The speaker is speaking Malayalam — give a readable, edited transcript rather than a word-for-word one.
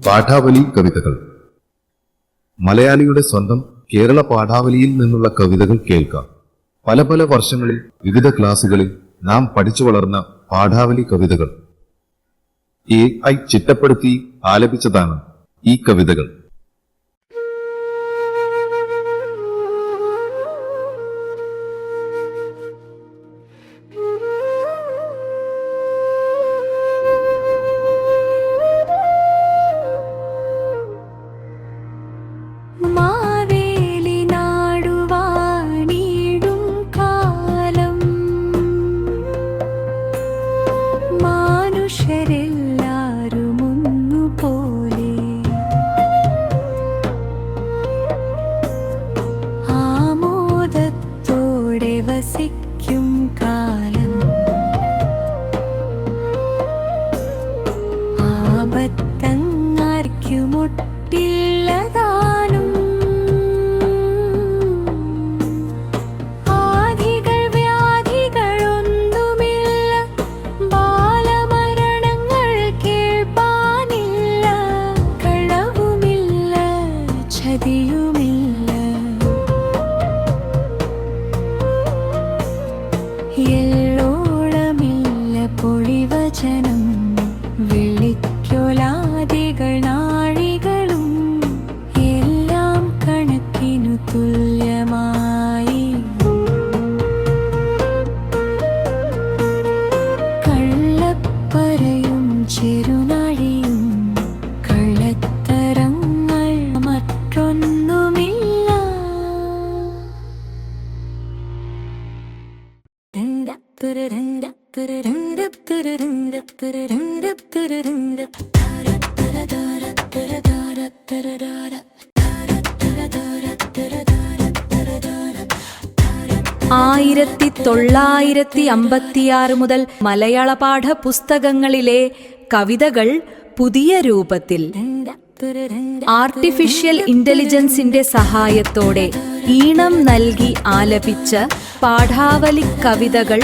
പാഠാവലി കവിതകൾ. മലയാളിയുടെ സ്വന്തം കേരള പാഠാവലിയിൽ നിന്നുള്ള കവിതകൾ കേൾക്കാം. പല പല വർഷങ്ങളിൽ വിവിധ ക്ലാസുകളിൽ നാം പഠിച്ചു വളർന്ന പാഠാവലി കവിതകൾ AI ചിട്ടപ്പെടുത്തി ആലപിച്ചതാണ് ഈ കവിതകൾ. വസിക്കും കാലം ആപത്തങ്ങാർക്കുമൊട്ടില്ലതാനും ആധികൾ വ്യാധികളൊന്നുമില്ല ബാലമരണങ്ങൾ കേൾപ്പാനില്ല കളവുമില്ല ചതിയുമില്ല എല്ലോളമില്ല പൊളിവചനം വിളിക്കൊലാദികൾ നാഴികളും എല്ലാം കണക്കിനു തുല്യമായി കള്ളപ്പറയും ചെറുനാഴിയും കള്ളത്തരങ്ങൾ മറ്റൊന്നുമില്ല. ആയിരത്തി 1956 മുതൽ മലയാള പാഠപുസ്തകങ്ങളിലെ കവിതകൾ പുതിയ രൂപത്തിൽ ആർട്ടിഫിഷ്യൽ ഇന്റലിജൻസിന്റെ സഹായത്തോടെ ഈണം നൽകി ആലപിച്ച പാഠാവലി കവിതകൾ